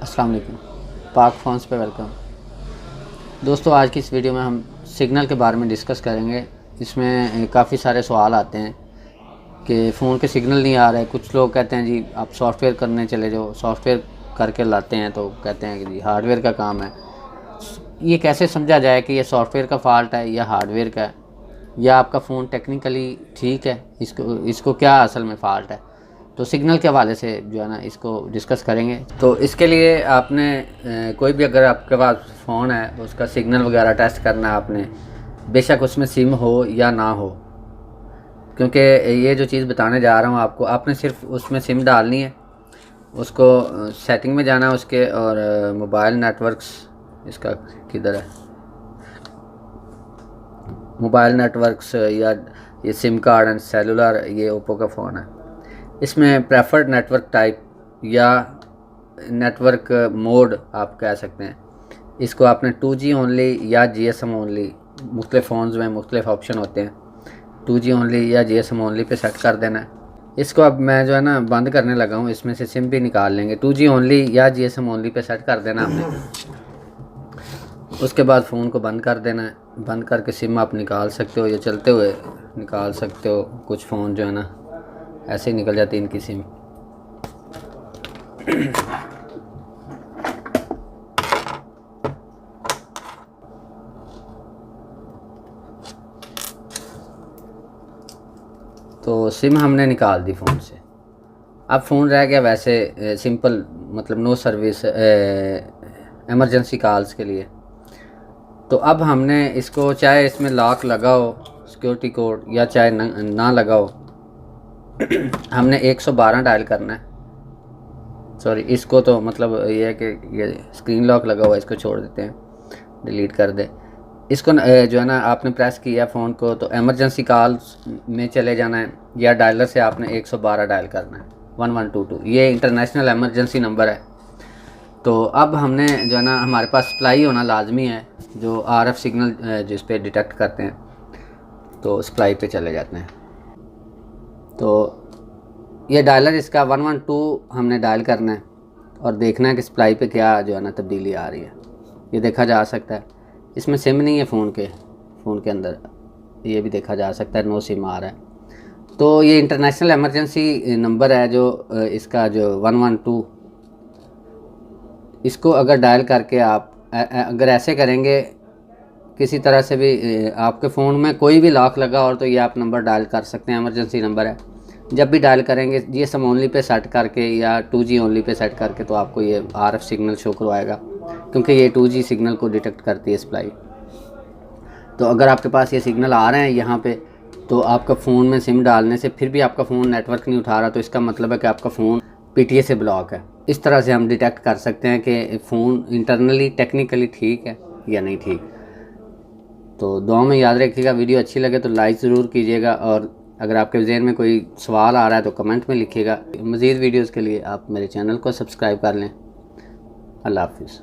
अस्सलाम वालेकुम। पाक फ़ोन्स पे वेलकम। दोस्तों, आज की इस वीडियो में हम सिग्नल के बारे में डिस्कस करेंगे। इसमें काफ़ी सारे सवाल आते हैं कि फ़ोन के सिग्नल नहीं आ रहे। कुछ लोग कहते हैं जी आप सॉफ्टवेयर करने चले जाओ, सॉफ्टवेयर करके लाते हैं तो कहते हैं कि जी हार्डवेयर का काम है। ये कैसे समझा जाए कि ये सॉफ्टवेयर का फ़ाल्ट है या हार्डवेयर का है, या आपका फ़ोन टेक्निकली ठीक है, इसको क्या असल में फ़ाल्ट है। तो सिग्नल के हवाले से जो है ना इसको डिस्कस करेंगे। तो इसके लिए आपने कोई भी अगर आपके पास फ़ोन है उसका सिग्नल वगैरह टेस्ट करना है आपने, बेशक उसमें सिम हो या ना हो, क्योंकि ये जो चीज़ बताने जा रहा हूँ आपको, आपने सिर्फ उसमें सिम डालनी है, उसको सेटिंग में जाना है उसके, और मोबाइल नेटवर्क्स, इसका किधर है, मोबाइल नेटवर्क्स या ये सिम कार्ड एंड सेलुलर, ये ओप्पो का फ़ोन है। इसमें प्रेफर्ड नेटवर्क टाइप या नेटवर्क मोड आप कह सकते हैं, इसको आपने 2G ओनली या GSM ओनली, मुख्तलिफ फ़ोन्स में मुख्तलिफ ऑप्शन होते हैं, 2G ओनली या GSM ओनली पे सेट कर देना है। इसको अब मैं जो है ना बंद करने लगा हूँ, इसमें से सिम भी निकाल लेंगे। 2G ओनली या GSM ओनली पे सेट कर देना हमने। उसके बाद फ़ोन को बंद कर देना है। बंद करके सिम आप निकाल सकते हो या चलते हुए निकाल सकते हो। कुछ फ़ोन जो है ना ऐसे ही निकल जाती है इनकी सिम। तो सिम हमने निकाल दी फ़ोन से। अब फ़ोन रह गया वैसे सिंपल, मतलब नो सर्विस, एमरजेंसी कॉल्स के लिए। तो अब हमने इसको, चाहे इसमें लॉक लगाओ सिक्योरिटी कोड या चाहे ना लगाओ, हमने 112 डायल करना है। सॉरी, इसको तो मतलब ये है कि ये स्क्रीन लॉक लगा हुआ है, इसको छोड़ देते हैं, डिलीट कर दे इसको। जो है ना आपने प्रेस किया फ़ोन को तो एमरजेंसी कॉल्स में चले जाना है, या डायलर से आपने 112 डायल करना है, 1122। ये इंटरनेशनल एमरजेंसी नंबर है। तो अब हमने जो है ना, हमारे पास सप्लाई होना लाजमी है, जो RF सिग्नल जिस पे डिटेक्ट करते हैं, तो सप्लाई पे चले जाते हैं। तो ये डायलर इसका 112 हमने डायल करना है और देखना है कि सप्लाई पे क्या जो है ना तब्दीली आ रही है। ये देखा जा सकता है, इसमें सिम नहीं है फ़ोन के अंदर, ये भी देखा जा सकता है, नो सिम आ रहा है। तो ये इंटरनेशनल एमरजेंसी नंबर है जो इसका जो 112, इसको अगर डायल करके आप अगर ऐसे करेंगे किसी तरह से भी, आपके फ़ोन में कोई भी लॉक लगा और तो ये आप नंबर डायल कर सकते हैं, एमरजेंसी नंबर है। जब भी डायल करेंगे GSM ओनली पे सेट करके या 2G ओनली पे सेट करके, तो आपको ये RF सिग्नल शो करवाएगा, क्योंकि ये 2G सिग्नल को डिटेक्ट करती है सप्लाई। तो अगर आपके पास ये सिग्नल आ रहे हैं यहाँ पे, तो आपका फ़ोन में सिम डालने से फिर भी आपका फ़ोन नेटवर्क नहीं उठा रहा, तो इसका मतलब है कि आपका फ़ोन PTA से ब्लॉक है। इस तरह से हम डिटेक्ट कर सकते हैं कि फ़ोन इंटरनली टेक्निकली ठीक है या नहीं ठीक। तो दुआ में याद रखिएगा। वीडियो अच्छी लगे तो लाइक ज़रूर कीजिएगा, और अगर आपके ज़हन में कोई सवाल आ रहा है तो कमेंट में लिखिएगा। मज़ीद वीडियोज़ के लिए आप मेरे चैनल को सब्सक्राइब कर लें। अल्लाह हाफ़िज़।